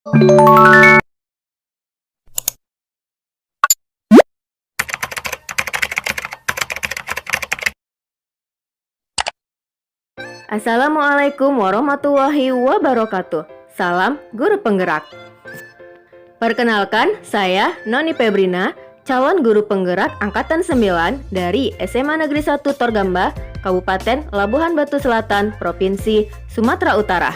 Assalamualaikum warahmatullahi wabarakatuh. Salam Guru Penggerak. Perkenalkan, saya Noni Febrina, calon guru penggerak angkatan 9 dari SMA Negeri 1 Torgamba, Kabupaten Labuhan Batu Selatan, Provinsi Sumatera Utara.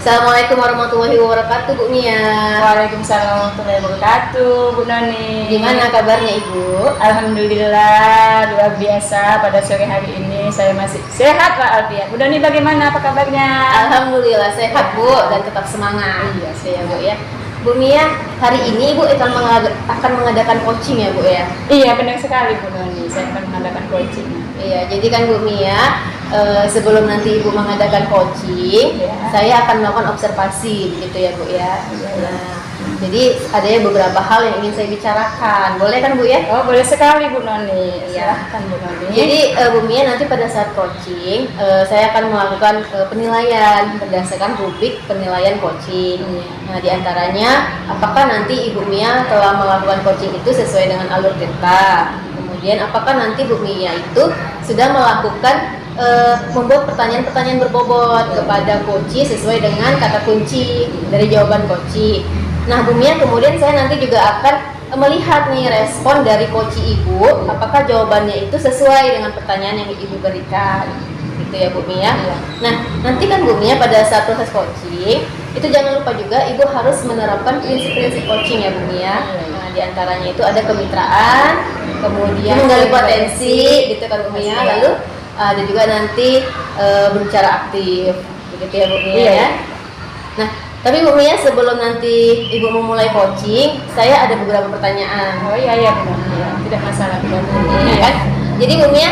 Assalamualaikum warahmatullahi wabarakatuh, Bu Mia. Waalaikumsalam warahmatullahi wabarakatuh, Bu Noni. Gimana kabarnya Ibu? Alhamdulillah, luar biasa. Pada sore hari ini saya masih sehat walafiat. Bu Noni bagaimana? Apa kabarnya? Alhamdulillah sehat, Bu, dan tetap semangat. Iya, Ya, Bu ya. Bu Mia, hari ini Ibu akan mengadakan coaching ya, Bu ya? Iya, benar sekali Bu Noni. Saya akan mengadakan coaching. Iya, jadi kan Bu Mia, sebelum nanti Ibu mengadakan coaching, Ya. saya akan melakukan observasi, gitu ya Bu ya. Iya. Nah, jadi ada beberapa hal yang ingin saya bicarakan, boleh kan Bu ya? Oh, boleh sekali Bu Noni. Iya. Silahkan Bu Noni. Jadi Bu Mia nanti pada saat coaching, saya akan melakukan penilaian berdasarkan rubrik penilaian coaching. Iya. Nah, diantaranya apakah nanti Ibu Mia telah melakukan coaching itu sesuai dengan alur kita. Kemudian apakah nanti Bu Mia itu sudah melakukan membuat pertanyaan-pertanyaan berbobot kepada coach sesuai dengan kata kunci dari jawaban coach. Nah, Bu Mia, kemudian saya nanti juga akan melihat nih respon dari coach Ibu, apakah jawabannya itu sesuai dengan pertanyaan yang Ibu berikan. Gitu ya Bu Mia. Iya. Nah, nanti kan Bu Mia pada saat proses coaching, itu jangan lupa juga Ibu harus menerapkan prinsip-prinsip coaching ya Bu Mia. Nah, diantaranya itu ada kemitraan, kemudian menggali potensi, gitu kan Bu Mia. Lalu ada juga nanti berbicara aktif, begitu ya Bu Mia Iya. ya. Nah, tapi Bu Mia, sebelum nanti Ibu memulai coaching, saya ada beberapa pertanyaan. Oh iya Bu Noni. Ya, tidak masalah Bu Noni. Ya kan? Jadi Bu Mia,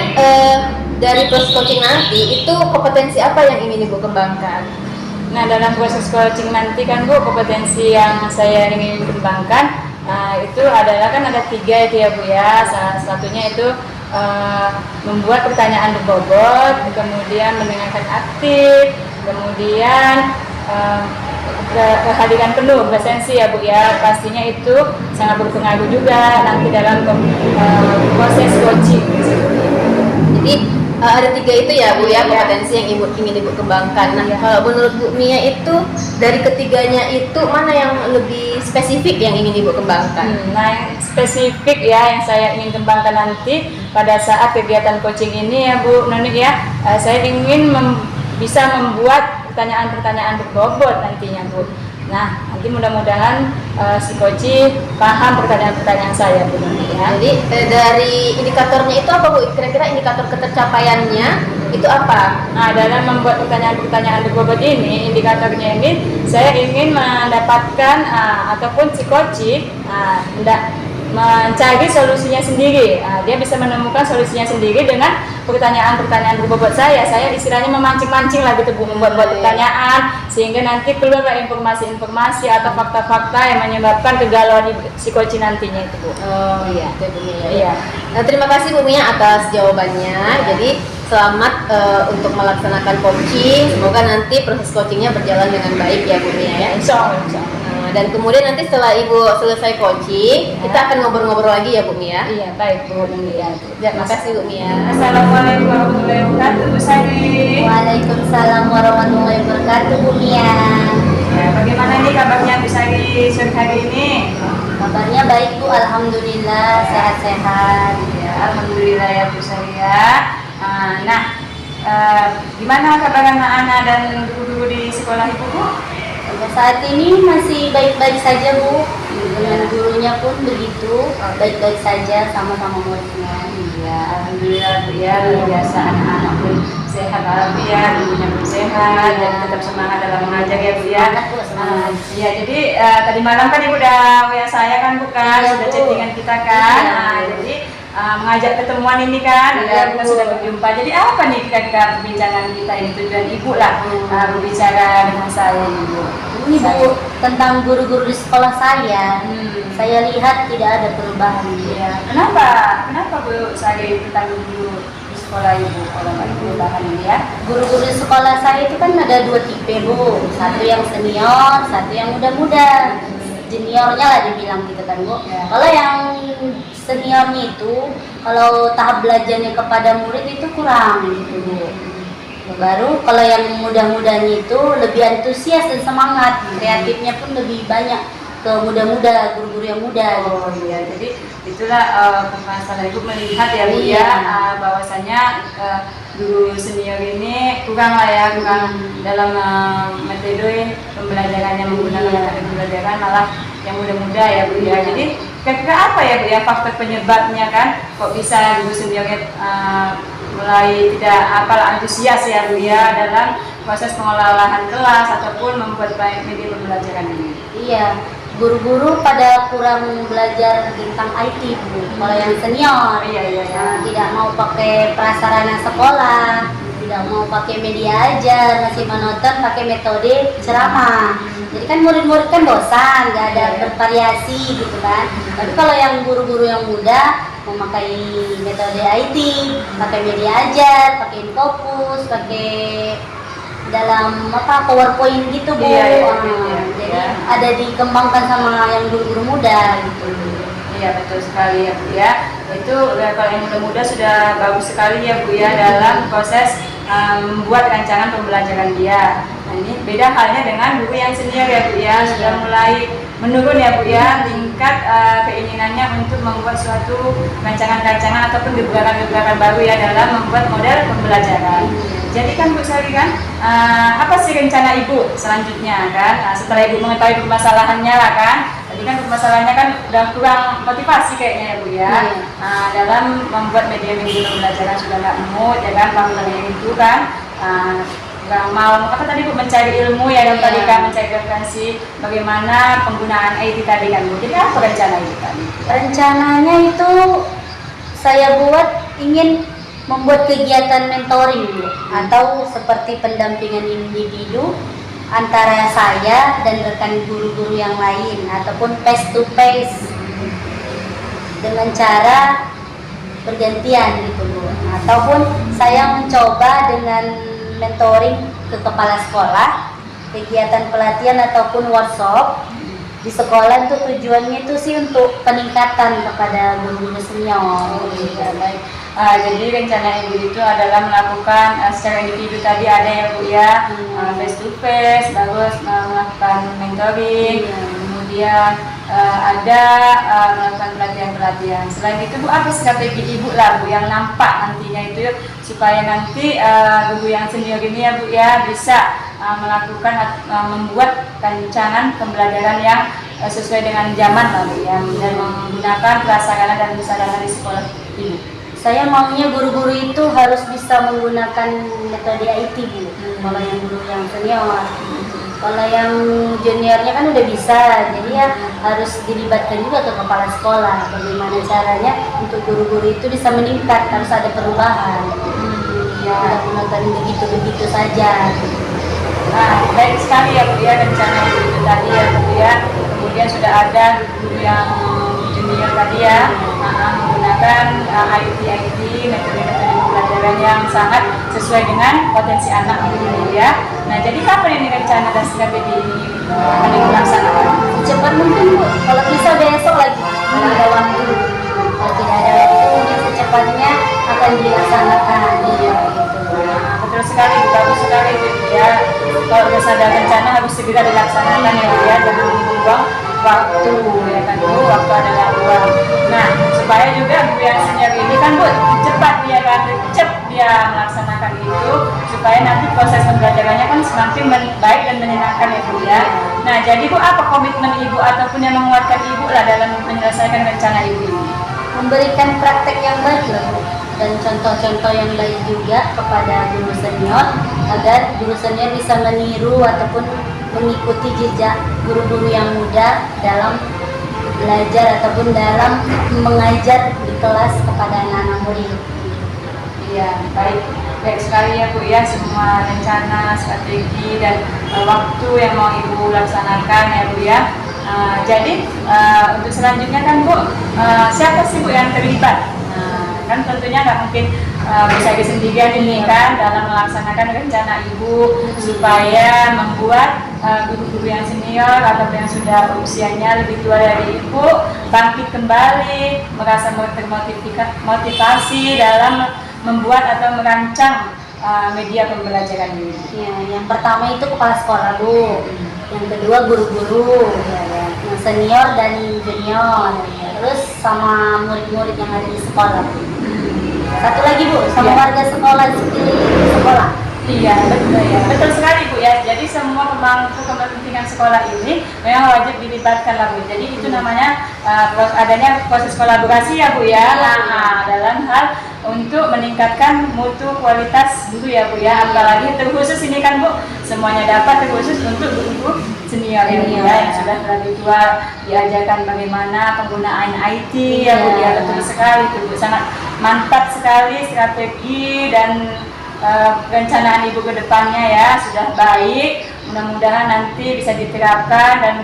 dari proses coaching nanti itu kompetensi apa yang ingin Ibu kembangkan? Nah, dalam proses coaching nanti kan Bu, kompetensi yang saya ingin kembangkan itu adalah kan ada 3 itu ya Bu ya. Salah satunya itu membuat pertanyaan berbobot, kemudian mendengarkan aktif, kemudian kehadiran penuh, presensi ya Bu ya. Pastinya itu sangat berpengaruh juga nanti dalam proses coaching. Jadi ada 3 itu ya Bu ya, kompetensi yang ingin Ibu kembangkan. Nah, kalau menurut Bu Mia itu dari ketiganya itu mana yang lebih spesifik yang ingin Ibu kembangkan? Nah, yang spesifik ya yang saya ingin kembangkan nanti pada saat kegiatan coaching ini ya Bu Noni ya, saya ingin bisa membuat pertanyaan-pertanyaan berbobot nantinya Bu. Nah, nanti mudah-mudahan si coach paham pertanyaan-pertanyaan saya Bu Noni ya. Jadi dari indikatornya itu apa Bu? Kira-kira indikator ketercapaiannya itu apa? Nah, dalam membuat pertanyaan-pertanyaan berbobot ini, indikatornya ini saya ingin mendapatkan ataupun si coach hendak mencari solusinya sendiri. Dia bisa menemukan solusinya sendiri dengan pertanyaan-pertanyaan berbobot saya. Saya istilahnya memancing-mancing lah gitu Bu, membuat pertanyaan sehingga nanti keluar informasi-informasi atau fakta-fakta yang menyebabkan kegalauan si coach nantinya itu Bu. Oh iya, itu Bu Mia. Iya. Nah, terima kasih Bu Mia atas jawabannya. Jadi selamat untuk melaksanakan coaching. Semoga nanti proses coachingnya berjalan dengan baik ya Bu Mia ya. Insya Allah. Dan kemudian nanti setelah Ibu selesai coaching, kita akan ngobrol-ngobrol lagi ya Bu Mia. Iya, baik Bu Noni ya. Terima kasih Bu Mia. Assalamualaikum warahmatullahi wabarakatuh Bu Sari. Waalaikumsalam warahmatullahi wabarakatuh, Bu Mia. Ya, bagaimana nih kabarnya Bu Sari sore hari ini? Kabarnya baik Bu, alhamdulillah sehat-sehat. Ya, alhamdulillah ya Bu Sari ya. Gimana kabar anak-anak dan guru-guru di sekolah Ibu Bu? Sampai saat ini masih baik-baik saja Bu. Dengan gurunya pun begitu, baik-baik saja sama-sama muridnya. Iya, alhamdulillah Bu ya, luar biasa anak-anak pun sehat walafiat, ibunya pun sehat, jadi tetap semangat dalam mengajar ya Bu ya. Semangat, Bu, semangat. Iya, jadi tadi malam kan Ibu udah WA saya kan bukan, Iya, sudah Bu. chattingan kita kan. Iya. Jadi mengajak ketemuan ini kan, Iya, kita Bu. sudah berjumpa. Jadi apa nih kira-kira perbincangan kita ini, tujuan Ibu lah berbicara dengan saya Ibu. Ini Bu, tentang guru-guru di sekolah saya. Hmm. Saya lihat tidak ada perubahan. Iya. Kenapa Bu Sari tentang guru di sekolah Ibu kalau nggak ada perubahan ini ya? Guru-guru di sekolah saya itu kan ada 2 tipe Bu, satu yang senior, satu yang muda-muda. Juniornya lah dibilang gitu kan Bu. Ya. Kalau yang seniornya itu, kalau tahap belajarnya kepada murid itu kurang gitu Bu. Baru kalau yang muda-mudanya itu lebih antusias dan semangat, kreatifnya pun lebih banyak ke muda-muda, guru-guru yang muda. Oh iya, jadi itulah pembahasan Ibu melihat ya Bu Iya. ya, bahwasanya guru senior ini kurang lah ya, kurang dalam metode pembelajarannya, menggunakan Iya. metode pembelajaran, malah yang muda-muda ya Bu ya. Jadi kira-kira apa ya Bu ya faktor penyebabnya kan kok bisa guru seniornya mulai tidak apalah antusias ya Bu ya dalam proses pengelolaan kelas ataupun membuat baik media pembelajaran ini. Iya, guru-guru pada kurang belajar tentang IT Bu. Kalau yang senior, Iya. tidak mau pakai prasarana sekolah, tidak mau pakai media ajar, masih monoton pakai metode ceramah. Jadi kan murid-murid kan bosan, nggak ada bervariasi gitu kan. Tapi kalau yang guru-guru yang muda memakai metode IT, pakai media ajar, pakai Infocus, pakai dalam PowerPoint gitu Bu. Iya. Jadi ada dikembangkan sama yang guru-guru muda gitu. Iya betul sekali ya Bu ya. Itu kalau yang muda-muda sudah bagus sekali ya Bu ya dalam proses membuat rancangan pembelajaran dia. Nah ini beda halnya dengan guru yang senior ya Bu ya, sudah mulai menurun ya Bu ya tingkat keinginannya untuk membuat suatu rancangan-rancangan ataupun gebrakan-gebrakan baru ya dalam membuat model pembelajaran. Jadi kan Bu Sari kan apa sih rencana Ibu selanjutnya kan? Setelah Ibu mengetahui permasalahannya lah kan, tadi kan permasalahannya kan udah kurang motivasi kayaknya ya Bu ya. Dalam membuat media-media pembelajaran sudah nggak mood ya kan, faktornya itu kan nggak mau apa tadi Bu mencari ilmu ya dan tadi kan mencari referensi bagaimana penggunaan IT tadi kan Bu. Jadi apa rencana Ibu tadi? Rencananya itu saya buat ingin membuat kegiatan mentoring Bu, atau seperti pendampingan individu antara saya dan rekan guru-guru yang lain ataupun face to face dengan cara bergantian gitu Bu. Ataupun saya mencoba dengan mentoring ke kepala sekolah, kegiatan pelatihan ataupun workshop di sekolah itu tujuannya itu sih untuk peningkatan kepada guru-guru senior. Ya, baik. Jadi rencana Ibu itu adalah melakukan secara individu tadi ada ya Bu ya, face to face, bagus melakukan mentoring, kemudian ada melakukan pelatihan-pelatihan. Selain itu Bu, apa strategi Ibu lah Bu yang nampak nantinya itu supaya nanti guru yang senior ini ya Bu ya bisa melakukan membuat rancangan pembelajaran yang sesuai dengan zaman lah Bu ya, dan menggunakan prasarana dan sarana di sekolah Ibu. Saya maunya guru-guru itu harus bisa menggunakan metode IT Bu. Kalau yang guru yang senior, kalau yang juniornya kan udah bisa, jadi ya harus dilibatkan juga ke kepala sekolah. Bagaimana caranya untuk guru-guru itu bisa meningkat, harus ada perubahan. Ya, menonton begitu-begitu saja. Nah, baik sekali ya Bu ya rencana itu tadi ya Bu ya. Kemudian sudah ada guru yang junior tadi ya, menggunakan IT metode-metode pembelajaran yang sangat sesuai dengan potensi anak gitu ya. Nah, jadi kapan ini rencana dan strategi ini akan dilaksanakan? Secepat mungkin Bu, kalau bisa besok lagi, kalau ada waktu. Kalau tidak ada waktu, mungkin secepatnya akan dilaksanakan. Iya, gitu. Betul sekali, bagus sekali Bu ya. Kalau sudah ada rencana harus segera dilaksanakan ya Bu ya, jangan membuang waktu ya kan Bu, waktu adalah uang. Nah, supaya juga guru yang senior ini kan Bu cepat dia kan, cepat dia melaksanakan itu supaya nanti proses pembelajarannya kan semakin baik dan menyenangkan ya Bu ya. Nah, jadi Bu apa komitmen Ibu ataupun yang menguatkan Ibu lah dalam menyelesaikan rencana Ibu ini? Memberikan praktek yang baik lah Bu. dan contoh-contoh yang lain juga kepada guru senior agar guru senior bisa meniru ataupun mengikuti jejak guru-guru yang muda dalam belajar ataupun dalam mengajar di kelas kepada anak-anak murid. Iya, baik sekali ya Bu ya, semua rencana, strategi dan waktu yang mau Ibu laksanakan ya Bu ya. Jadi untuk selanjutnya kan Bu, siapa sih Bu yang terlibat? Kan tentunya nggak mungkin bisa sendirian ini kan dalam melaksanakan rencana Ibu supaya membuat guru-guru yang senior atau yang sudah usianya lebih tua dari Ibu bangkit kembali, merasa termotivasi dalam membuat atau merancang media pembelajaran ini. Ya, yang pertama itu kepala sekolah Bu, yang kedua guru-guru, yang senior dan junior, terus sama murid-murid yang ada di sekolah. Satu lagi Bu, sama warga sekolah sekeliling sekolah. Iya, betul ya. Betul sekali Bu ya. Jadi semua pemangku kepentingan sekolah ini memang wajib dilibatkan lah Bu. Jadi itu namanya adanya proses kolaborasi ya Bu ya. Dalam hal untuk meningkatkan mutu kualitas guru ya Bu ya. Apalagi terkhusus ini kan Bu, semuanya dapat terkhusus untuk guru senior ya Bu ya, yang sudah terlalu tua, diajarkan bagaimana penggunaan IT ya Bu ya. Betul sekali itu Bu, sangat mantap sekali strategi dan rencanaan Ibu ke depannya ya, sudah baik. Mudah-mudahan nanti bisa diterapkan dan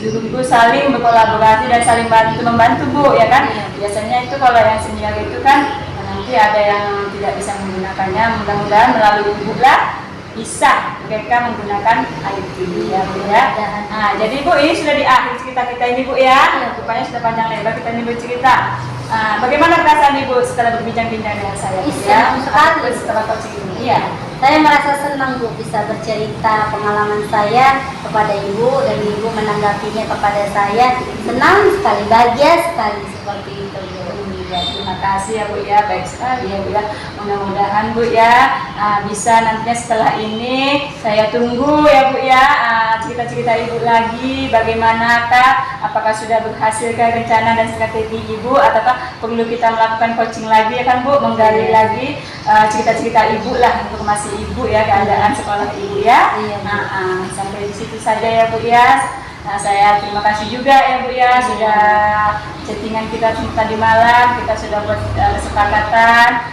guru-guru saling berkolaborasi dan saling membantu Bu ya kan. Biasanya itu kalau yang senior itu kan nanti ada yang tidak bisa menggunakannya, mudah-mudahan melalui Ibu lah bisa mereka menggunakan IT ya Bu ya. Jadi Bu, ini sudah di akhir cerita kita ini Bu ya. Rupanya sudah panjang lebar kita ini bercerita. Bagaimana perasaan Ibu setelah berbincang-bincang dengan saya? Senang sekali setelah coaching ini. Iya, saya merasa senang Bu bisa bercerita pengalaman saya kepada Ibu dan Ibu menanggapinya kepada saya. Senang sekali, bahagia sekali seperti itu Bu. Ya, terima kasih ya Bu ya, baik sekali ya Bu ya. Mudah-mudahan Bu ya bisa nantinya setelah ini saya tunggu ya Bu ya cerita-cerita Ibu lagi, bagaimanakah, apakah sudah berhasilkah rencana dan strategi Ibu ataukah perlu kita melakukan coaching lagi ya kan Bu, menggali lagi cerita-cerita Ibu lah, informasi Ibu ya, keadaan sekolah Ibu ya. Sampai di situ saja ya Bu ya. Saya terima kasih juga ya Bu ya, sudah chattingan kita tadi malam, kita sudah buat kesepakatan,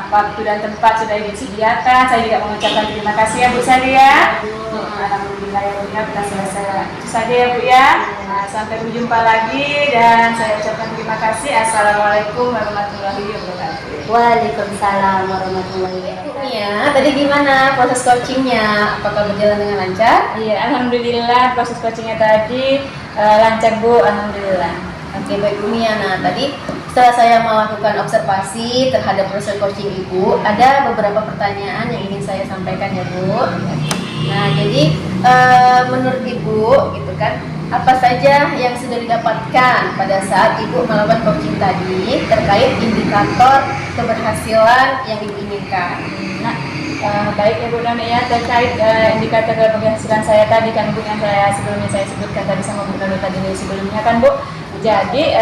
waktu dan tempat sudah disediakan. Saya juga mengucapkan terima kasih ya Bu Sari ya. Alhamdulillah ya Bu ya, kita selesai itu saja ya Bu ya. Sampai berjumpa lagi dan saya ucapkan terima kasih. Assalamualaikum warahmatullahi wabarakatuh. Waalaikumsalam warahmatullahi wabarakatuh. Ya, tadi gimana proses coachingnya? Apakah berjalan dengan lancar? Iya, alhamdulillah proses coachingnya tadi lancar Bu, alhamdulillah. Oke, baik Bu Mia. Nah, tadi setelah saya melakukan observasi terhadap proses coaching Ibu, ada beberapa pertanyaan yang ingin saya sampaikan ya Bu. Nah, jadi menurut Ibu gitu kan, apa saja yang sudah didapatkan pada saat Ibu melakukan coaching tadi terkait indikator keberhasilan yang Ibu inginkan? Nah, baik ya Bu Nami ya, terkait indikator keberhasilan saya tadi kan Bu, yang sebelumnya saya sebutkan tadi sama Bu Nami tadi sebelumnya kan Bu. Jadi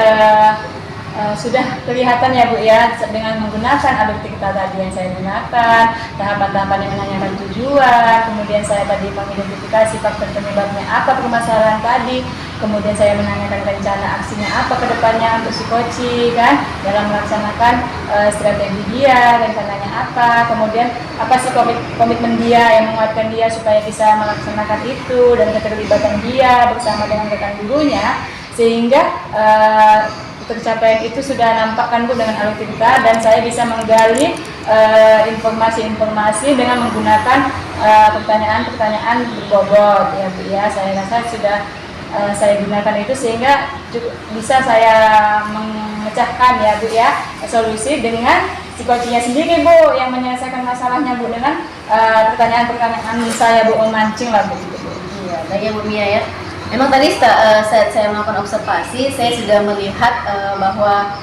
sudah kelihatan ya Bu ya, dengan menggunakan alur kita tadi yang saya gunakan, tahapan-tahapan yang menanyakan tujuan, kemudian saya tadi mengidentifikasi faktor penyebabnya apa permasalahan tadi, kemudian saya menanyakan rencana aksinya apa ke depannya untuk si coach kan, dalam melaksanakan strategi dia, rencananya apa, kemudian apa sih komitmen dia yang menguatkan dia supaya bisa melaksanakan itu, dan keterlibatan dia bersama dengan rekan gurunya, sehingga pencapaian itu sudah nampakkan Bu dengan alur kita, dan saya bisa menggali informasi-informasi dengan menggunakan pertanyaan-pertanyaan berbobot ya Bu ya. Saya rasa sudah saya gunakan itu sehingga bisa saya memecahkan ya Bu ya solusi dengan si coachnya sendiri Bu, yang menyelesaikan masalahnya Bu dengan pertanyaan-pertanyaan saya Bu, memancing lah Bu. Iya, baik ya Bu Mia ya. Memang tadi saat saya melakukan observasi, saya sudah melihat bahwa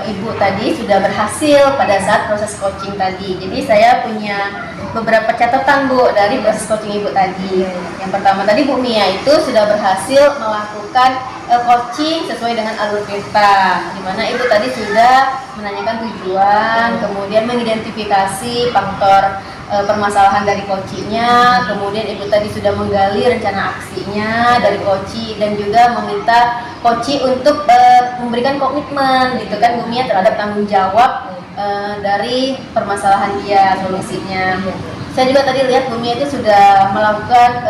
Ibu tadi sudah berhasil pada saat proses coaching tadi. Jadi saya punya beberapa catatan Bu dari proses coaching Ibu tadi. Yang pertama tadi Bu Mia itu sudah berhasil melakukan coaching sesuai dengan alur kita, di mana Ibu tadi sudah menanyakan tujuan, kemudian mengidentifikasi faktor permasalahan dari coachingnya, kemudian Ibu tadi sudah menggali rencana aksinya dari coaching dan juga meminta coaching untuk memberikan komitmen gitu kan Bu Mia terhadap tanggung jawab dari permasalahan dia, solusinya. Saya juga tadi lihat Bu Mia itu sudah melakukan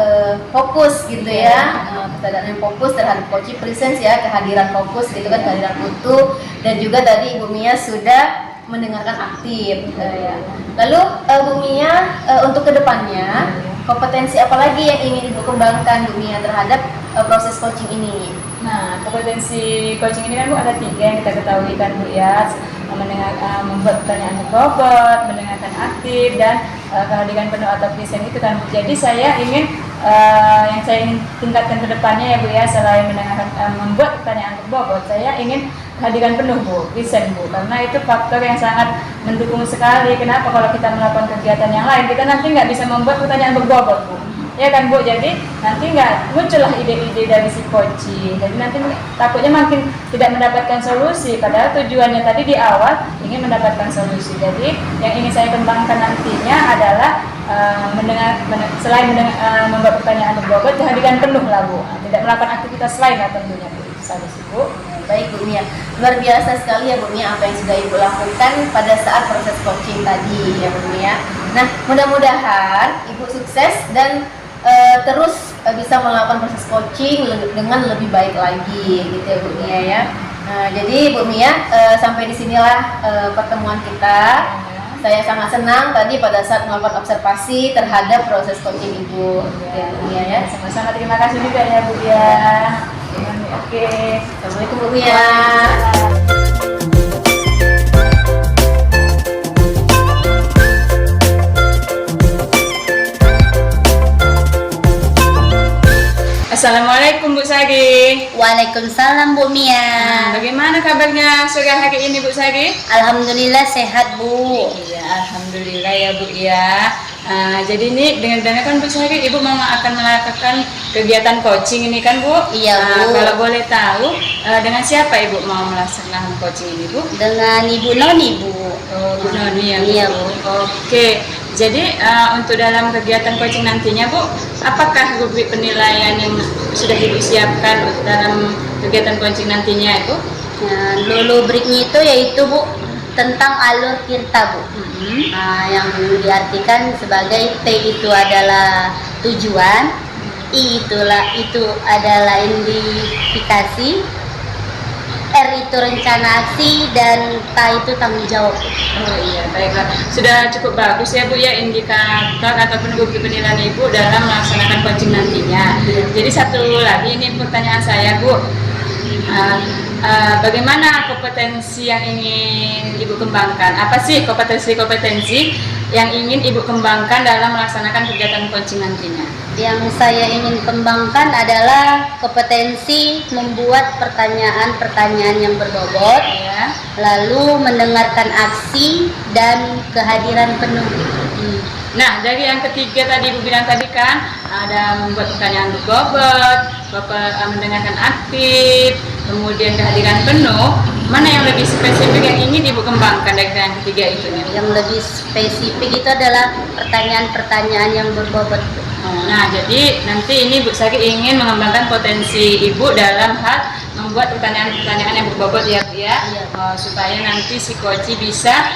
fokus gitu ya, kesadaran fokus terhadap coaching presence ya, kehadiran fokus gitu kan, kehadiran utuh, dan juga tadi Bu Mia sudah mendengarkan aktif ya. Lalu Bu Mia untuk kedepannya kompetensi apa lagi yang ingin Ibu kembangkan Bu Mia terhadap proses coaching ini? Nah, kompetensi coaching ini kan Bu ada 3 yang kita ketahui kan Bu ya, membuat pertanyaan berbobot, mendengarkan aktif, dan kehadiran penuh atau present itu kan Bu. Jadi saya ingin yang saya ingin tingkatkan ke depannya ya Bu ya, selain mendengarkan membuat pertanyaan berbobot, saya ingin kehadiran penuh Bu, present Bu, karena itu faktor yang sangat mendukung sekali. Kenapa? Kalau kita melakukan kegiatan yang lain, kita nanti nggak bisa membuat pertanyaan berbobot Bu, ya kan Bu. Jadi nanti nggak muncullah ide-ide dari si coaching, jadi nanti takutnya makin tidak mendapatkan solusi, padahal tujuannya tadi di awal ingin mendapatkan solusi. Jadi yang ingin saya kembangkan nantinya adalah selain membuat pertanyaan berbobot, kehadiran penuh lah Bu, tidak melakukan aktivitas lain lah tentunya Bu. Itu saja sih Bu. Baik Bu Mia, luar biasa sekali ya Bu Mia apa yang sudah Ibu lakukan pada saat proses coaching tadi ya Bu Mia. Nah, mudah-mudahan Ibu sukses dan terus bisa melakukan proses coaching dengan lebih baik lagi gitu ya Bu Mia ya. Nah, jadi Bu Mia sampai disinilah pertemuan kita. Saya sangat senang tadi pada saat melakukan observasi terhadap proses coaching Ibu ya Bu Mia ya. Sama-sama, terima kasih juga ya Bu ya. Oke. Assalamualaikum Bu Mia. Assalamualaikum Bu Sari. Waalaikumsalam Bu Mia. Bagaimana kabarnya sore hari ini Bu Sari? Alhamdulillah sehat Bu. Iya, alhamdulillah ya Bu ya. Jadi ini dengan kan Bu Sari, Ibu mau akan melakukan kegiatan coaching ini kan Bu? Iya Bu. Kalau boleh tahu dengan siapa Ibu mau melaksanakan coaching ini Bu? Dengan Ibu Noni Bu. Oh, Bu Noni ya Bu. Iya Bu. Oke. Jadi untuk dalam kegiatan coaching nantinya Bu, apakah rubrik penilaian yang sudah Ibu siapkan dalam kegiatan coaching nantinya itu? Nah, rubriknya itu yaitu Bu tentang alur tirta Bu. Yang diartikan sebagai T itu adalah tujuan, I itu adalah identifikasi, R itu rencana aksi, dan T itu tanggung jawab. Oh iya, baiklah. Sudah cukup bagus ya Bu ya indikator ataupun rubrik penilaian Ibu dalam melaksanakan coaching nantinya. Jadi satu lagi ini pertanyaan saya Bu. Bagaimana kompetensi yang ingin Ibu kembangkan? Apa sih kompetensi yang ingin Ibu kembangkan dalam melaksanakan kegiatan coaching nantinya? Yang saya ingin kembangkan adalah kompetensi membuat pertanyaan-pertanyaan yang berbobot, Ya. lalu mendengarkan aksi dan kehadiran penuh. Nah, dari yang ketiga tadi Ibu bilang tadi kan ada membuat pertanyaan berbobot, mendengarkan aktif, kemudian kehadiran penuh. Mana yang lebih spesifik yang ingin Ibu kembangkan dari yang ketiga itu? Yang lebih spesifik itu adalah pertanyaan-pertanyaan yang berbobot. Nah, jadi nanti ini Bu Sari ingin mengembangkan potensi Ibu dalam hal membuat pertanyaan-pertanyaan yang berbobot ya Bu ya, Iya. supaya nanti si coach bisa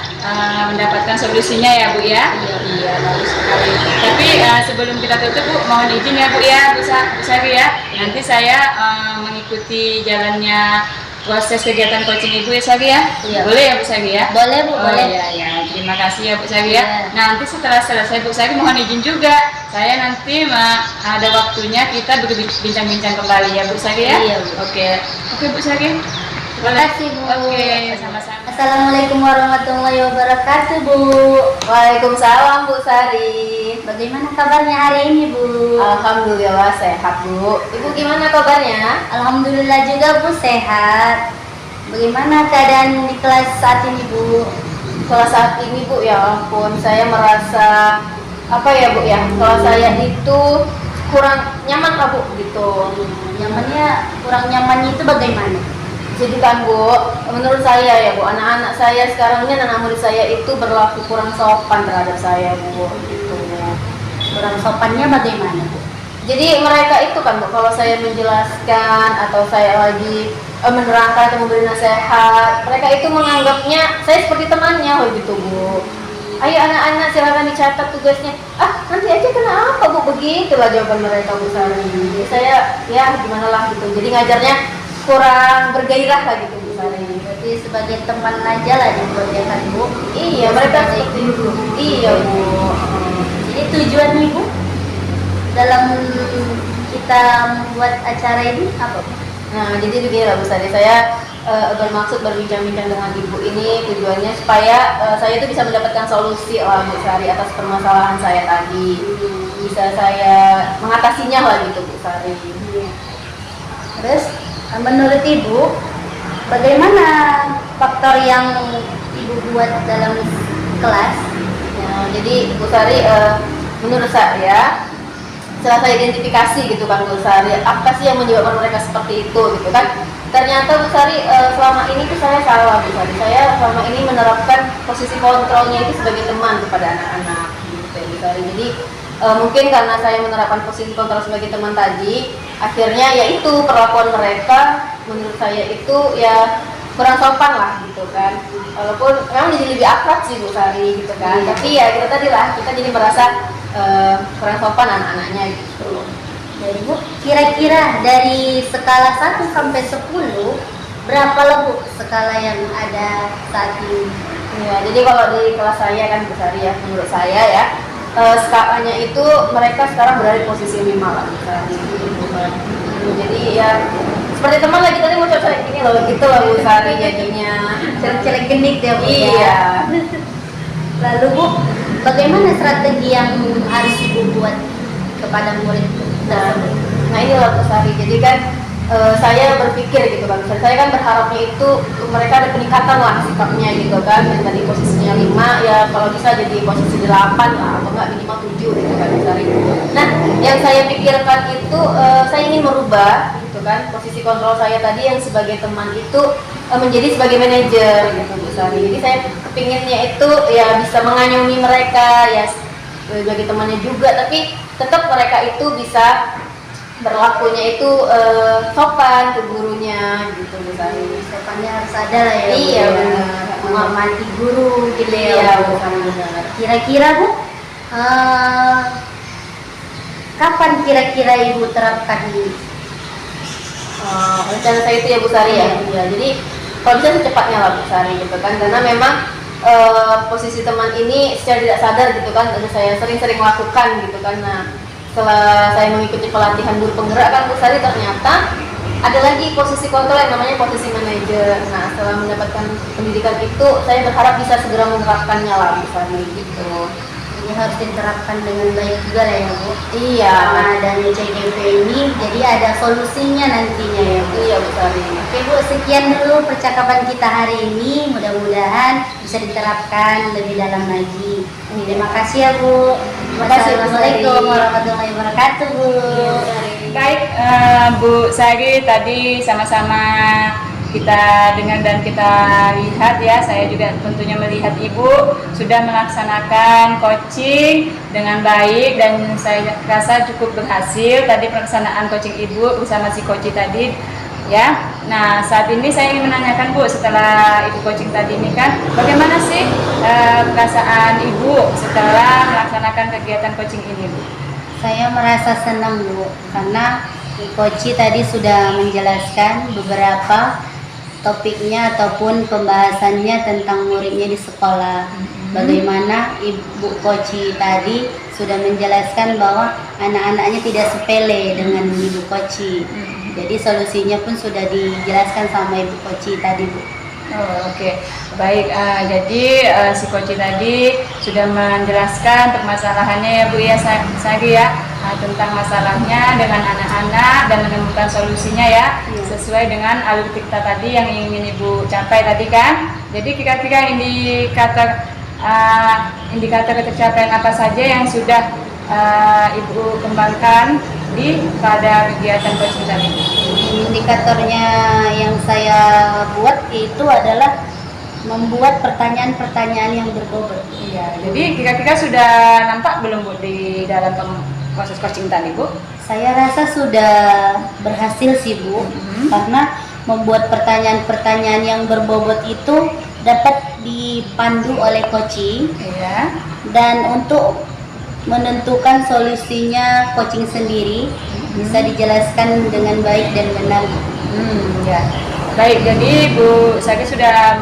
mendapatkan solusinya ya Bu ya. Iya, bagus sekali. Tapi sebelum kita tutup Bu, mohon izin ya Bu ya, Bu Sari ya. Nanti saya mengikuti jalannya proses kegiatan coaching Ibu ya Sari ya. Iya. Boleh ya Bu Sari ya? Boleh Bu, Oh boleh. iya ya, terima kasih ya Bu Sari ya. Iya. Nanti setelah selesai Bu Sari mohon izin juga, saya nanti ada waktunya kita berbincang-bincang kembali ya Bu Sari ya. Iya, Bu. Oke Bu Sari. Terima kasih Bu. Oke, sama-sama. Assalamualaikum warahmatullahi wabarakatuh Bu. Waalaikumsalam Bu Sari. Bagaimana kabarnya hari ini Bu? Alhamdulillah sehat Bu. Ibu gimana kabarnya? Alhamdulillah juga Bu sehat. Bagaimana keadaan di kelas saat ini Bu? Kalau saat ini Bu, ya ampun, saya merasa apa ya Bu ya, kalau saya itu kurang nyaman lah Bu gitu. Nyamannya, kurang nyamannya itu bagaimana? Jadi kan Bu, menurut saya ya Bu, anak-anak saya sekarang ini, anak murid saya itu berlaku kurang sopan terhadap saya Bu gitu. Kurang sopannya bagaimana, Bu? Jadi mereka itu kan Bu, kalau saya menjelaskan atau saya lagi menerangkan atau memberi nasihat, mereka itu menganggapnya saya seperti temannya oh gitu Bu. Ayo anak-anak silakan dicatat tugasnya. Ah nanti aja kenapa Bu, begitulah jawaban mereka Bu Sari. Jadi saya ya gimana lah gitu. Jadi ngajarnya kurang bergairah lah gitu Bu Sari. Berarti sebagai teman aja lah dibuatkan, Bu. Iya mereka seperti itu. Iya Bu. Jadi tujuan Ibu dalam kita membuat acara ini apa, Bu? Nah, jadi begini lah Bu Sari, saya bermaksud berbincang-bincang dengan Ibu ini tujuannya supaya saya itu bisa mendapatkan solusi lah Bu Sari atas permasalahan saya tadi. Bisa saya mengatasinya lah gitu Bu Sari. Terus menurut Ibu bagaimana faktor yang Ibu buat dalam kelas? Ya, jadi Bu Sari menurut saya setelah saya identifikasi gitu kan Bu Sari, apa sih yang menyebabkan mereka seperti itu gitu kan. Ternyata Bu Sari selama ini tuh saya salah Bu Sari. Saya selama ini menerapkan posisi kontrolnya itu sebagai teman kepada anak-anak gitu Bu Sari. Jadi mungkin karena saya menerapkan posisi kontrol sebagai teman tadi, akhirnya yaitu perlakuan mereka menurut saya itu ya kurang sopan lah gitu kan. Walaupun memang jadi lebih akrab sih Bu Sari gitu kan. Tapi ya kita tadi lah, kita jadi merasa kurang sopan anak-anaknya gitu. Jadi Bu, kira-kira dari skala 1 sampai 10 berapa lah Bu skala yang ada saat ini? Ya, jadi kalau di kelas saya kan Bu Sari ya, menurut saya ya skalanya itu mereka sekarang berada di posisi 5 lah Bu Sari. Jadi ya seperti teman lah, kita tadi mau coba gini loh gitu loh Bu Sari jadinya. Celek-celek genit ya Bu. Iya. Ya? Lalu Bu, bagaimana strategi yang harus Ibu buat kepada murid tersebut? Nah inilah Bu Sari, jadi kan saya berpikir gitu kan, saya kan berharapnya itu mereka ada peningkatan lah sikapnya gitu kan. Dan tadi posisinya 5 ya kalau bisa jadi posisi 8 lah atau enggak minimal 7 gitu kan Bu Sari. Nah yang saya pikirkan itu saya ingin merubah gitu kan posisi kontrol saya tadi yang sebagai teman itu menjadi sebagai manajer gitu Bu Sari. Jadi saya kepinginnya itu ya bisa mengayomi mereka ya sebagai temannya juga, tapi tetap mereka itu bisa berlakunya itu sopan ke gurunya gitu Bu Sari. Sopannya harus ada lah ya. Iya Bu, ya. benar. Menghormati guru gitu ya. Iya Bu. benar. Kira-kira Bu, kapan kira-kira Ibu terapkan ini? Rencana saya itu ya Bu Sari ya. Ya jadi kalau bisa secepatnya lah Bu Sari gitu kan, karena memang posisi teman ini secara tidak sadar gitu kan saya sering-sering lakukan gitu kan. Nah setelah saya mengikuti pelatihan guru penggerak kan Bu Sari, ternyata ada lagi posisi kontrol yang namanya posisi manajer. Nah setelah mendapatkan pendidikan itu saya berharap bisa segera menerapkannya lah Bu Sari gitu. Ini harus diterapkan dengan baik juga lah ya Bu. Iya. Karena adanya CGV ini jadi ada solusinya nantinya ya Bu. Iya Bu Sari. Oke Bu, sekian dulu percakapan kita hari ini. Mudah-mudahan bisa diterapkan lebih dalam lagi. Terima kasih ya Bu. Terima kasih, Bu Sari. Wassalamualaikum warahmatullahi wabarakatuh Bu. Baik, Bu Sari, tadi sama-sama kita dengar dan kita lihat ya, saya juga tentunya melihat Ibu sudah melaksanakan coaching dengan baik dan saya rasa cukup berhasil tadi pelaksanaan coaching Ibu bersama si coach tadi ya. Nah saat ini saya ingin menanyakan Bu, setelah Ibu coaching tadi ini kan bagaimana sih perasaan Ibu setelah melaksanakan kegiatan coaching ini Bu? Saya merasa senang Bu, karena Coach tadi sudah menjelaskan beberapa topiknya ataupun pembahasannya tentang muridnya di sekolah. Bagaimana Ibu Koci tadi sudah menjelaskan bahwa anak-anaknya tidak sepele dengan Ibu Koci. Jadi solusinya pun sudah dijelaskan sama Ibu Koci tadi Bu. Oh, oke. Baik, jadi si Koci tadi sudah menjelaskan permasalahannya ya Bu ya, Sari ya, tentang masalahnya dengan anak-anak dan menemukan solusinya ya, sesuai dengan alur kita tadi yang ingin Ibu capai tadi kan. Jadi kira-kira indikator indikator pencapaian apa saja yang sudah Ibu kembangkan pada kegiatan coaching tadi? Indikatornya yang saya buat itu adalah membuat pertanyaan-pertanyaan yang berbobot. Iya, jadi kira-kira sudah nampak belum Bu di dalam proses coaching tadi Bu? Saya rasa sudah berhasil sih Bu, karena membuat pertanyaan-pertanyaan yang berbobot itu dapat dipandu oleh coaching. Iya. Dan untuk menentukan solusinya coaching sendiri bisa dijelaskan dengan baik dan benar. Ya. Baik, jadi Bu Sari sudah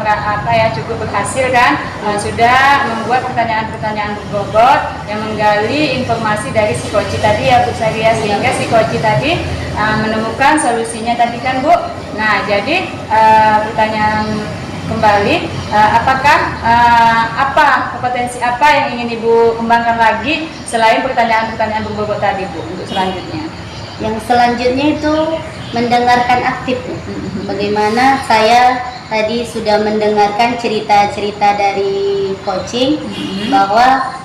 cukup berhasil kan, sudah membuat pertanyaan-pertanyaan berbobot yang menggali informasi dari si coach tadi ya Bu Sari ya, sehingga si coach tadi menemukan solusinya tadi kan Bu. Nah, jadi pertanyaan kembali, apakah apa kompetensi apa yang ingin Ibu kembangkan lagi selain pertanyaan-pertanyaan berbobot tadi Bu untuk selanjutnya? Yang selanjutnya itu mendengarkan aktif. Bagaimana saya tadi sudah mendengarkan cerita-cerita dari coaching bahwa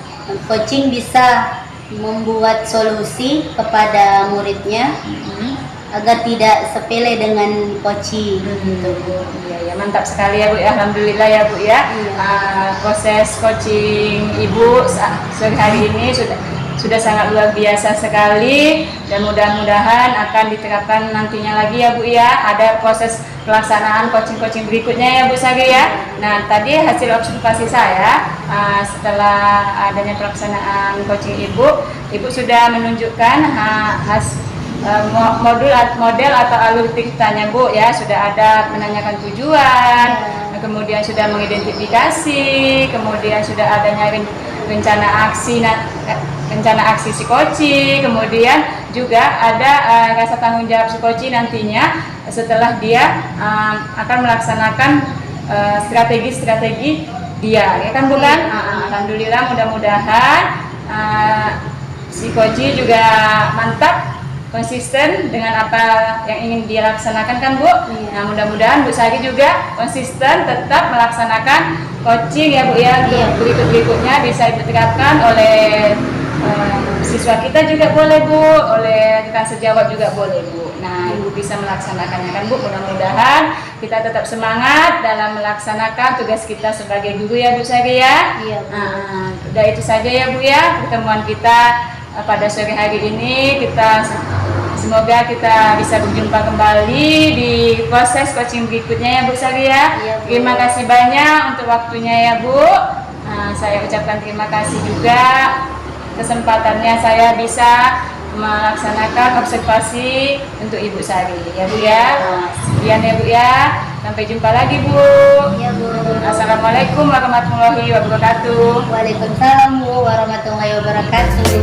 coaching bisa membuat solusi kepada muridnya agar tidak sepele dengan coaching gitu Bu. Iya, mantap sekali ya Bu ya, alhamdulillah ya Bu ya. Proses coaching Ibu sore hari ini sudah sangat luar biasa sekali, dan mudah-mudahan akan diterapkan nantinya lagi ya Bu ya. Ada proses pelaksanaan coaching berikutnya ya Bu Sari ya. Nah, tadi hasil observasi saya setelah adanya pelaksanaan coaching Ibu sudah menunjukkan model atau alur ceritanya Bu ya, sudah ada menanyakan tujuan, kemudian sudah mengidentifikasi, kemudian sudah adanya rencana aksi si coaching, kemudian juga ada rasa tanggung jawab si coaching nantinya setelah dia akan melaksanakan strategi dia, ya kan bukan? Alhamdulillah, mudah-mudahan si coaching juga mantap, konsisten dengan apa yang ingin dia laksanakan kan Bu. Nah, mudah-mudahan Bu Sari juga konsisten tetap melaksanakan coaching ya Bu ya. Berikutnya bisa diterapkan oleh siswa kita juga boleh Bu, oleh rekan sejawat juga boleh Bu. Nah, Ibu bisa melaksanakannya kan Bu. Mudah-mudahan kita tetap semangat dalam melaksanakan tugas kita sebagai guru ya Bu Sari ya. Iya Bu. Udah itu saja ya Bu ya pertemuan kita pada sore hari ini. Semoga kita bisa berjumpa kembali di proses coaching berikutnya ya Bu Sari ya. Iya, Bu. Terima kasih banyak untuk waktunya ya Bu. Saya ucapkan terima kasih juga kesempatannya saya bisa melaksanakan observasi untuk Ibu Sari ya Bu ya. Sekian ya Bu ya. Sampai jumpa lagi Bu. Iya Bu. Assalamualaikum warahmatullahi wabarakatuh. Waalaikumsalam Bu warahmatullahi wabarakatuh.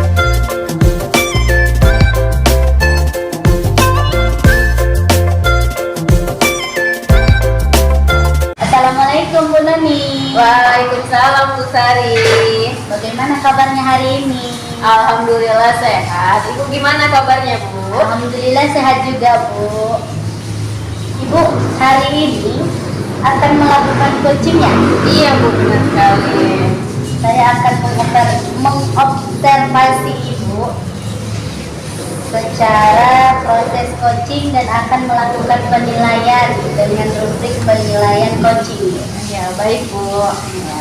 Assalamualaikum Bu Nani. Waalaikumsalam Bu Sari. Bagaimana kabarnya hari ini? Alhamdulillah sehat. Ibu gimana kabarnya Bu? Alhamdulillah sehat juga Bu. Ibu hari ini akan melakukan coaching ya? Iya Bu, benar sekali. Saya akan mengobservasi Ibu secara proses coaching dan akan melakukan penilaian dengan rubrik penilaian coaching. Ya, baik Bu. Ya.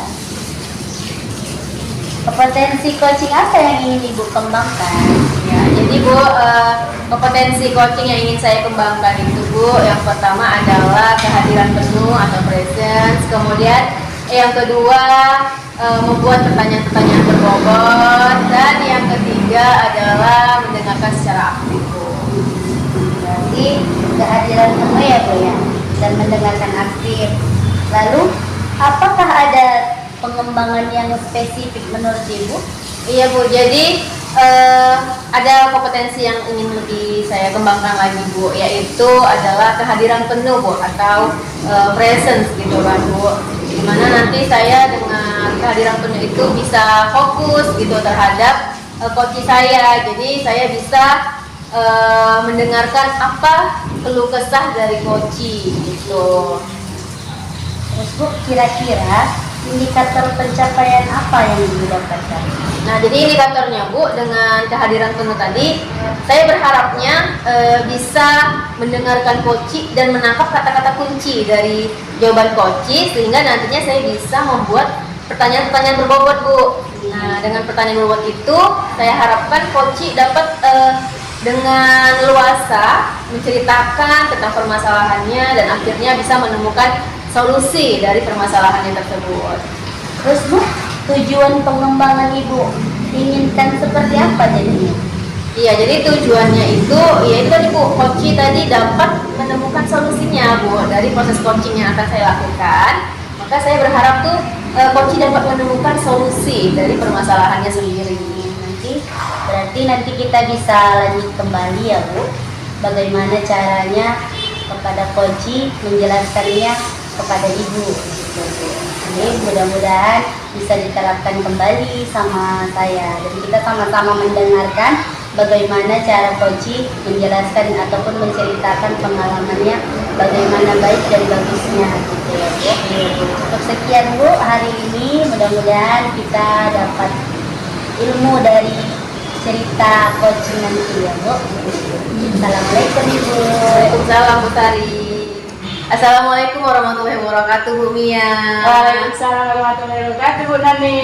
Kompetensi coaching apa yang ingin Ibu kembangkan? Ya, jadi Bu, kompetensi coaching yang ingin saya kembangkan itu Bu, yang pertama adalah kehadiran penuh atau presence, kemudian yang kedua membuat pertanyaan-pertanyaan berbobot, dan yang ketiga adalah mendengarkan secara aktif Bu. Berarti kehadiran penuh ya Bu ya, dan mendengarkan aktif. Lalu apakah ada pengembangan yang spesifik menurut Ibu? Iya Bu, jadi ada kompetensi yang ingin lebih saya kembangkan lagi Bu, yaitu adalah kehadiran penuh Bu, atau presence gitu kan Bu. Dimana nanti saya dengan kehadiran penuh itu bisa fokus gitu terhadap coach saya. Jadi saya bisa mendengarkan apa keluh kesah dari coach gitu. Terus Bu, kira-kira indikator pencapaian apa yang Ibu dapatkan? Nah, jadi indikatornya Bu, dengan kehadiran penuh tadi, saya berharapnya bisa mendengarkan Koci dan menangkap kata-kata kunci dari jawaban Koci, sehingga nantinya saya bisa membuat pertanyaan-pertanyaan berbobot Bu. Nah, dengan pertanyaan berbobot itu, saya harapkan Koci dapat dengan luasa menceritakan tentang permasalahannya dan akhirnya bisa menemukan solusi dari permasalahannya tersebut. Terus Bu, tujuan pengembangan Ibu inginkan seperti apa jadinya? Iya, jadi tujuannya itu, ya itu tadi Bu, Koci tadi dapat menemukan solusinya Bu dari proses coaching yang akan saya lakukan. Maka saya berharap tuh Koci dapat menemukan solusi dari permasalahannya sendiri. Berarti kita bisa lanjut kembali ya Bu, bagaimana caranya kepada Koci menjelaskannya kepada Ibu. Ini mudah-mudahan bisa diterapkan kembali sama saya dan kita sama-sama mendengarkan bagaimana cara Koci menjelaskan ataupun menceritakan pengalamannya, bagaimana baik dan bagusnya gitu ya Bu. Untuk sekian Bu hari ini, mudah-mudahan kita dapat ilmu dari cerita Koci nanti ya Bu. Assalamualaikum Ibu. Waalaikumsalam Bu Tari. Assalamualaikum warahmatullahi wabarakatuh Bu Mia. Waalaikumsalam warahmatullahi wabarakatuh Bu Nani.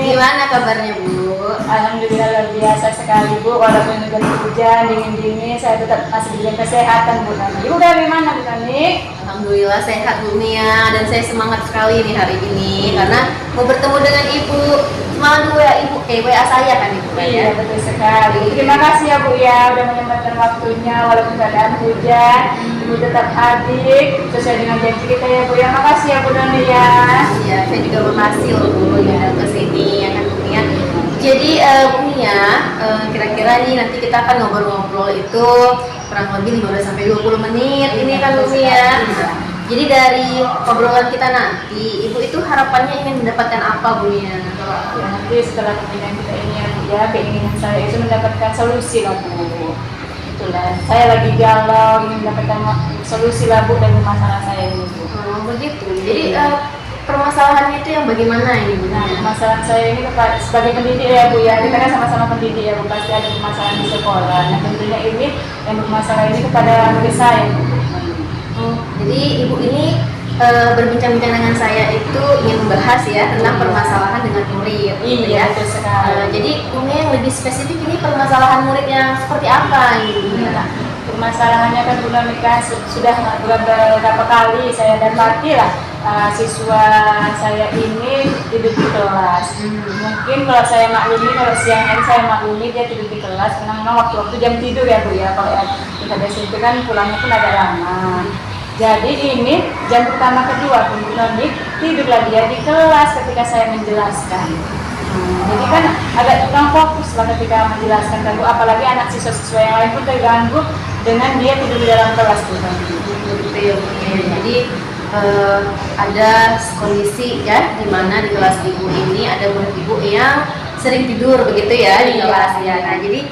Gimana kabarnya Bu? Alhamdulillah luar biasa sekali Bu, walaupun juga hujan dingin-dingin saya tetap masih diberi kesehatan Bu Nani. Ibu dari mana Bu Nani? Alhamdulillah sehat Bu Mia, dan saya semangat sekali nih hari ini karena mau bertemu dengan Ibu. Semalam WA Ibu, WA saya kan Ibu kan ya? Iya betul sekali. Terima kasih ya Bu ya udah menyempatkan waktunya walaupun keadaan hujan. Ibu tetap hadir sesuai dengan janji kita ya Bu ya. Makasih ya Bu Nani ya. Iya, saya juga makasih loh Bu yang datang ke sini ya kan Bu Mia. Jadi Bu Mia, kira-kira nih nanti kita akan ngobrol-ngobrol itu kurang lebih 15 sampai 20 menit ini kan Bu Mia. Jadi dari obrolan kita nanti, Ibu itu harapannya ingin mendapatkan apa Bu Mia? Ya nanti setelah pembinaan kita ini ya Bu ya, keinginan saya itu mendapatkan solusi lah Bu. Itulah, saya lagi galau ingin mendapatkan solusi lah Bu dari masalah saya ini Bu. Oh, begitu. Jadi permasalahannya itu yang bagaimana ini Bu? Nah, masalah saya ini sebagai pendidik ya Bu ya, kita kan sama-sama pendidik ya Bu, pasti ada permasalahan di sekolah. Nah tentunya ini yang bermasalah ini kepada murid saya Bu. Jadi Ibu ini berbincang-bincang dengan saya itu ingin membahas ya tentang permasalahan dengan murid. Gitu Iya ya. betul sekali. Jadi ini yang lebih spesifik ini permasalahan murid yang seperti apa ini? Nah, permasalahannya kan Bu Namika sudah beberapa kali saya dapati lah siswa saya ini tidur di kelas. Mungkin kalau saya maklumi, kalau siang hari saya maklumi dia tidur di kelas karena memang waktu-waktu jam tidur ya Bu ya. Kalau yang kita SMP kan pulangnya pun agak lama. Jadi ini jam pertama kedua Bu Namik tidurlah dia di kelas ketika saya menjelaskan. Jadi kan agak kurang fokus lah ketika menjelaskan kan Bu, apalagi anak siswa-siswa yang lain pun terganggu dengan dia tidur di dalam kelas Bu. Jadi ada kondisi ya di mana di kelas Ibu ini ada murid Ibu yang sering tidur begitu ya di kelas ya. Nah, jadi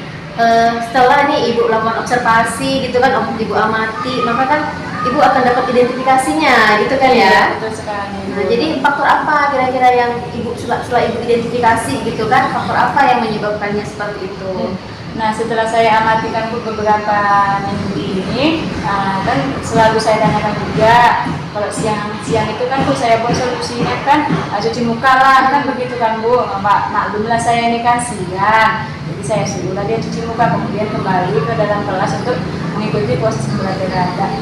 setelah nih Ibu lakukan observasi gitu kan, Ibu amati, maka kan Ibu akan dapat identifikasinya gitu kan ya. Betul sekali. Nah, jadi faktor apa kira-kira yang setelah Ibu identifikasi gitu kan, faktor apa yang menyebabkannya seperti itu? Nah setelah saya amati kan Bu beberapa minggu ini, kan selalu saya tanyakan juga kalau siang itu kan Bu saya buat solusinya kan cuci muka lah kan begitu kan Bu. Maklumlah saya ini kan siang, jadi saya suruhlah dia cuci muka kemudian kembali ke dalam kelas untuk mengikuti proses pembelajaran.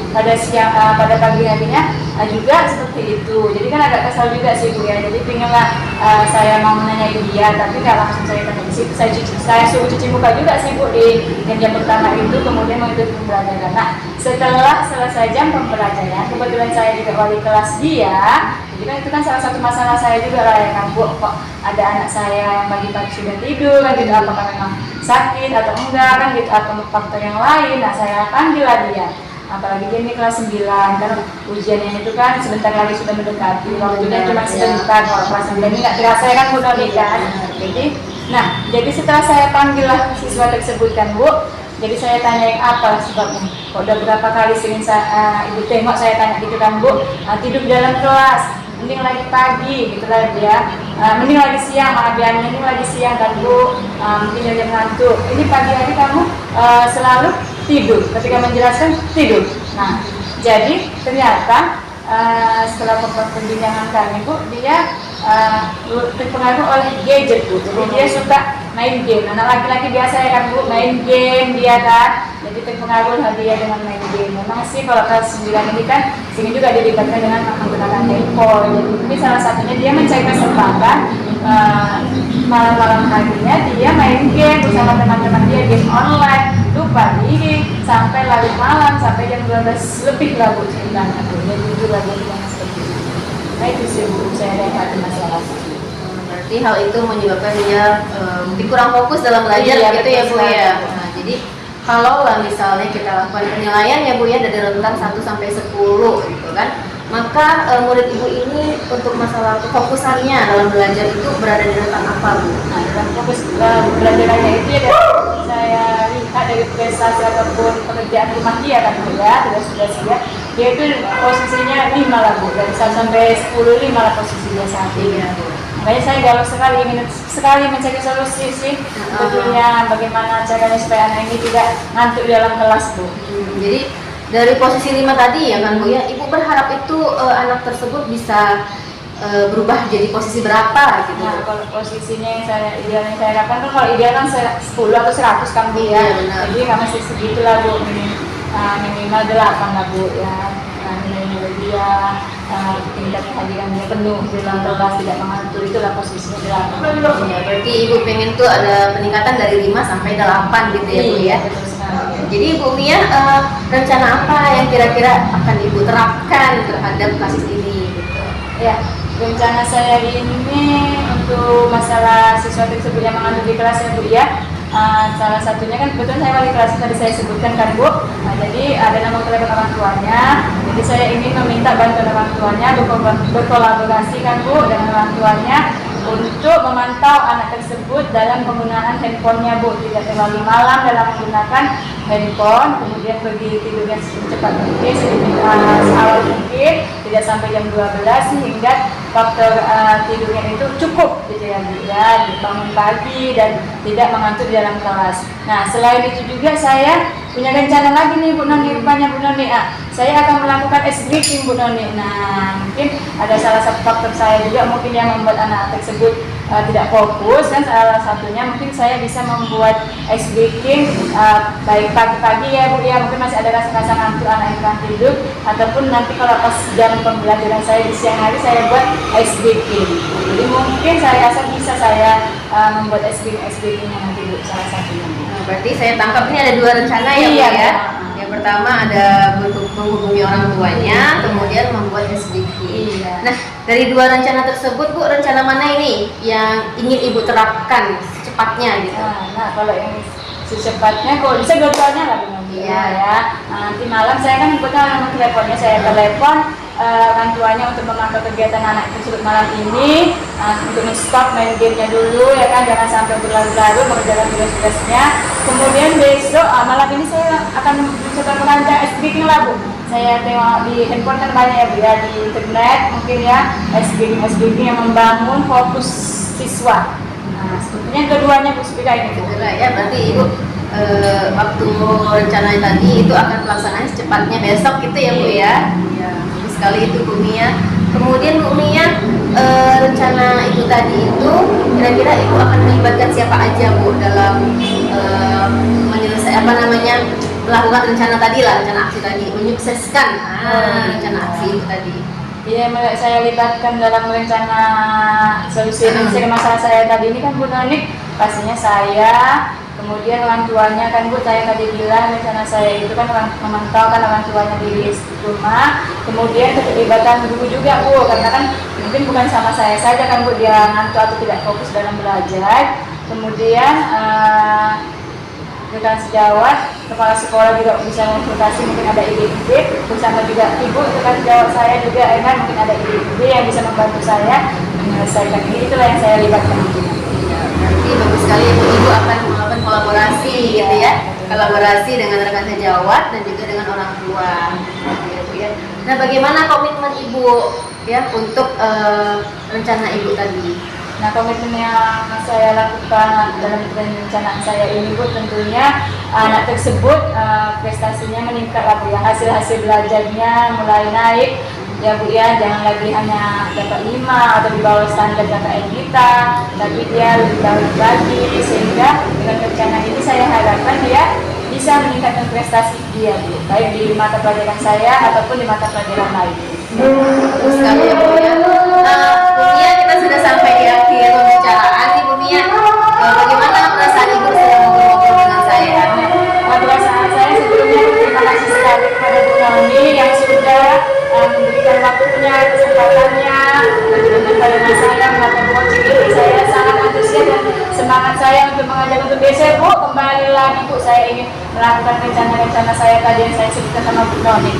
Pada pagi harinya juga seperti itu. Jadi kan agak kesal juga sih Bu ya. Jadi pinginlah saya mau menanyai dia, tapi nggak langsung saya tanya di situ. Saya suruh cuci muka juga sih Bu di jam pertama itu, kemudian mengikuti pembelajaran. Nah setelah selesai jam pembelajaran, kebetulan saya juga wali kelas dia. Jadi kan itu kan salah satu masalah saya juga lah ya kan Bu, kok ada anak saya yang pagi-pagi sudah tidur kan gitu, apakah memang sakit atau enggak kan gitu, atau faktor yang lain. Nah saya panggil lah dia, apalagi dia ini kelas 9 kan ujiannya itu kan sebentar lagi sudah mendekati, waktunya cuma sebentar. Kalau kelas 9 ini nggak terasa ya kan Bu Noni kan. Jadi setelah saya panggil lah siswa tersebut kan Bu, jadi saya tanyain apa sebabnya, kok udah berapa kali sering Ibu tengok saya tanya gitu kan Bu, tidur di dalam kelas. mending lagi pagi gitu lah dia, mending lagi siang, maaf ya, mending lagi siang kan Bu, mungkin dia ngantuk. Ini pagi hari kamu selalu tidur, ketika menjelaskan tidur. Nah, jadi ternyata setelah pembinaan kami Bu, dia terpengaruh oleh gadget Bu. Jadi dia suka main game. Anak laki-laki biasa ya kan Bu, main game dia kan. Jadi terpengaruh dia dengan main game. Memang sih kalau kelas 9 ini kan sini juga dilibatkan dengan menggunakan handphone. Jadi salah satunya dia mencari kesempatan malam-malam harinya dia main game bersama teman-teman dia, game online. Lupa diri sampai larut malam sampai jam 12 lebih lah Bu ceritanya Bu. Jadi itu lagi yang seperti itu. Nah itu sih Bu, saya lihat masalah. Berarti hal itu menyebabkan dia mungkin kurang fokus dalam belajar Iya, gitu ya Bu betul ya. sekali. Nah, jadi kalau lah misalnya kita lakukan penilaian ya Bu ya dari rentang 1 sampai 10 gitu kan, maka murid Ibu ini untuk masalah kefokusannya dalam belajar itu berada di rentang apa Bu? Nah, yang fokus belajarannya itu ya saya lihat dari prestasi ataupun pekerjaan rumah dia kan Bu ya, tugas-tugas dia itu posisinya 5 lah Bu, dari 1 sampai 10 5 lah posisi dia saat ini. Iya Bu. Makanya saya galau sekali, ingin sekali mencari solusi sih sebetulnya bagaimana caranya supaya anak ini tidak ngantuk di dalam kelas Bu. Jadi dari posisi 5 tadi ya kan Bu ya, Ibu berharap itu anak tersebut bisa berubah jadi posisi berapa gitu? Nah, kalau posisinya yang idealnya saya harapkan kan kalau ideal kan 10 atau 100 kan Bu ya. Iya, benar. Jadi kami masih segitulah Bu, minimal 8 lah Bu ya. Minimal dia tingkat kehadiran dia penuh di dalam kelas tidak mengantuk, itulah posisinya 8. Ya, berarti Ibu pengen tuh ada peningkatan dari 5 sampai 8 gitu ya Bu ya? Betul sekali. Jadi Bu Mia, rencana apa yang kira-kira akan Ibu terapkan terhadap kasus ini gitu? Ya, rencana saya ini untuk masalah siswa tersebut yang mengantuk di kelas ya Bu ya. Salah satunya kan kebetulan saya wali kelas tadi saya sebutkan kan Bu. Jadi ada nama telepon orang tuanya. Jadi saya ingin meminta bantuan orang tuanya berkolaborasi kan Bu dengan orang tuanya untuk memantau anak tersebut dalam penggunaan handphonenya Bu, tidak terlalu malam dalam menggunakan handphone, kemudian pergi tidurnya secepat mungkin, seawal mungkin, tidak sampai jam 12 sehingga faktor tidurnya itu cukup gitu ya Bu ya, bangun pagi dan tidak mengantuk di dalam kelas. Nah selain itu juga saya punya rencana lagi nih Bu Noni, rupanya Bu Noni, saya akan melakukan ice breaking Bu Noni. Nah mungkin ada salah satu faktor saya juga mungkin yang membuat anak tersebut tidak fokus kan, salah satunya mungkin saya bisa membuat ice breaking baik pagi-pagi ya Bu ya, mungkin masih ada rasa-rasa ngantuk anak yang akan tidur, ataupun nanti kalau pas jam pembelajaran saya di siang hari saya buat ice breaking. Jadi mungkin saya rasa bisa saya membuat ice breakingnya nanti Bu, salah satunya. Nah, berarti saya tangkap ini ada 2 rencana ya Bu Iya, ya. Bu. Yang pertama ada menghubungi orang tuanya, kemudian membuat SBK. Iya. Nah, dari 2 rencana tersebut Bu, rencana mana ini yang ingin Ibu terapkan secepatnya gitu? Nah, kalau yang secepatnya kalau bisa dua-duanya lah Bu Noni. Iya. Ya. Nanti malam saya kan kebetulan nomor teleponnya saya telepon orang tuanya untuk memantau kegiatan anak tersebut malam ini, untuk men-stop main gamenya dulu ya kan, jangan sampai berlarut-larut mengerjakan tugas-tugasnya. Kemudian besok malam ini saya akan mencoba merancang SBK lah Bu. Saya tengok di handphone kan banyak ya Bu ya, di internet mungkin ya SBK yang membangun fokus siswa. Nah sebetulnya keduanya Bu seperti ini Bu. Betul ya, berarti Ibu waktu rencana tadi itu akan pelaksanaan secepatnya besok gitu ya Bu ya? Iya, bagus sekali itu Bu Mia. Kemudian Bu Mia, rencana Ibu tadi itu kira-kira Ibu akan melibatkan siapa aja Bu dalam menyelesaikan melakukan rencana tadi lah, rencana aksi tadi, menyukseskan rencana aksi itu tadi. Iya, saya libatkan dalam rencana solusi masalah saya tadi ini kan Bu Noni, pastinya saya, kemudian orang tuanya kan Bu, saya tadi bilang rencana saya itu kan memantau kan orang tuanya di rumah, kemudian keterlibatan guru juga Bu, karena kan mungkin bukan sama saya saja kan Bu, dia ngantuk atau tidak fokus dalam belajar, kemudian rekan sejawat, kepala sekolah juga bisa konsultasi, mungkin ada ide-ide bersama juga ibu rekan sejawat saya juga mungkin ada ide-ide yang bisa membantu saya menyelesaikan ini, itulah yang saya libatkan. Ya, berarti bagus sekali Ibu akan melakukan kolaborasi gitu ya, kolaborasi dengan rekan sejawat dan juga dengan orang tua gitu ya Bu ya. Nah bagaimana komitmen Ibu ya untuk rencana Ibu tadi. Nah, komitmen yang saya lakukan dalam perencanaan saya ini Bu, tentunya anak tersebut prestasinya meningkat lah Bu ya, hasil-hasil belajarnya mulai naik ya Bu ya, jangan lagi hanya dapat 5 atau di bawah standar KKN kita, tapi dia lebih baik lagi, sehingga dengan rencana ini saya harapkan dia bisa meningkatkan prestasi dia Bu, baik di mata pelajaran saya ataupun di mata pelajaran lain. Terus sekali ya Bu ya. Bu Mia, kita sudah sampai di akhir pembicaraan nih Bu Mia. Bagaimana perasaan Ibu setelah ngobrol-ngobrol dengan saya? Perasaan saya sebelumnya terima kasih sekali kepada Bu Naomi yang sudah memberikan waktunya, kesempatannya kepada saya melakukan coaching ini. Saya sangat antusias dan semangat saya untuk mengajar untuk BC Bu. Kembali lagi Bu, saya ingin melakukan rencana-rencana saya tadi yang saya sebutkan sama Bu Naomi.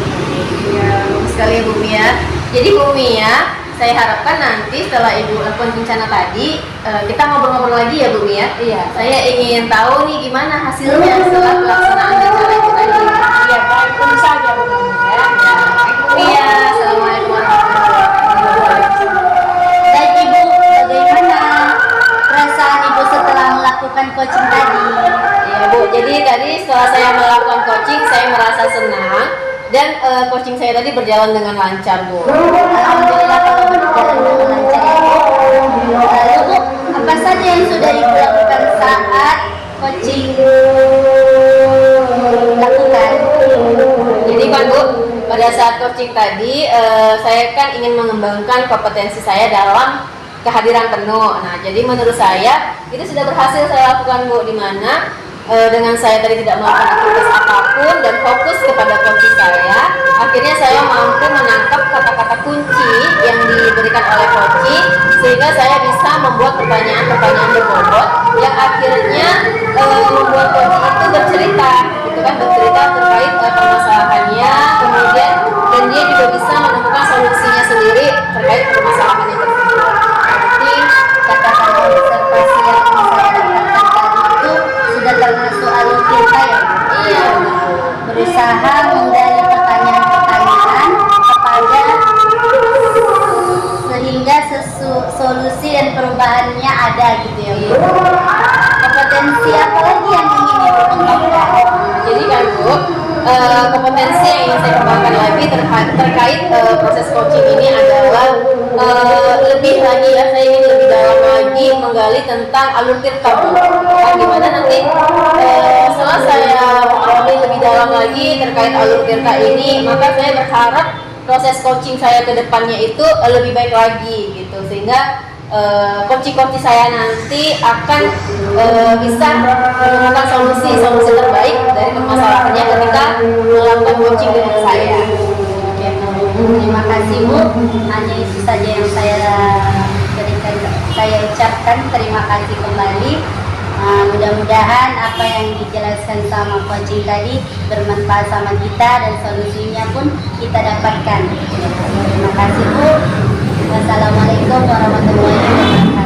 Ya, bagus sekali ya Bu Mia. Jadi Bu Mia, saya harapkan nanti setelah Ibu lakukan rencana tadi, kita ngobrol-ngobrol lagi ya Bu Mia. Iya. Saya ingin tahu nih gimana hasilnya setelah pelaksanaan rencana itu tadi. Iya, baik tentu saja Bu Naomi ya. Bu Mia, assalamualaikum warahmatullahi wabarakatuh. Dan Ibu, bagaimana perasaan Ibu setelah melakukan coaching tadi? Ya Bu, jadi tadi setelah saya melakukan coaching, saya merasa senang dan coaching saya tadi berjalan dengan lancar Bu. Alhamdulillah kalau berjalan dengan lancar ya Bu. Lalu Bu, apa saja yang sudah Ibu lakukan saat coaching lakukan? Jadi kan Bu, pada saat coaching tadi saya kan ingin mengembangkan kompetensi saya dalam kehadiran penuh. Nah, jadi menurut saya itu sudah berhasil saya lakukan Bu, di mana dengan saya tadi tidak melakukan aktivitas apapun dan fokus kepada coaching saya, akhirnya saya mampu menangkap kata-kata kunci yang diberikan oleh coaching, sehingga saya bisa membuat pertanyaan-pertanyaan berbobot yang akhirnya membuat coaching itu bercerita, gitu kan, bercerita terkait permasalahannya, kemudian dan dia juga bisa menemukan solusinya sendiri terkait permasalahannya tersebut. Jadi kata-kata observasi yang saya dapatkan tadi itu sudah termasuk alur kita ya Bu? Iya. Berusaha menggali pertanyaan-pertanyaan kepada sehingga solusi dan perubahannya ada gitu ya Bu. Kompetensi apa lagi yang ingin Ibu kembangkan? Jadi kan Bu, kompetensi yang ingin saya kembangkan lagi terkait proses coaching ini adalah lebih lagi ya, saya ingin lebih dalam lagi menggali tentang alur tirta Bu. Kan gimana nanti setelah saya mengetahui lebih dalam lagi terkait alur tirta ini, maka saya berharap proses coaching saya ke depannya itu lebih baik lagi gitu, sehingga coaching saya nanti akan bisa menemukan solusi terbaik dari permasalahannya ketika melakukan coaching dengan saya. Terima kasih Bu. Hanya itu saja yang saya berikan, saya ucapkan terima kasih kembali. Mudah-mudahan apa yang dijelaskan sama coaching tadi bermanfaat sama kita dan solusinya pun kita dapatkan. Terima kasih Bu. Wassalamualaikum warahmatullahi wabarakatuh.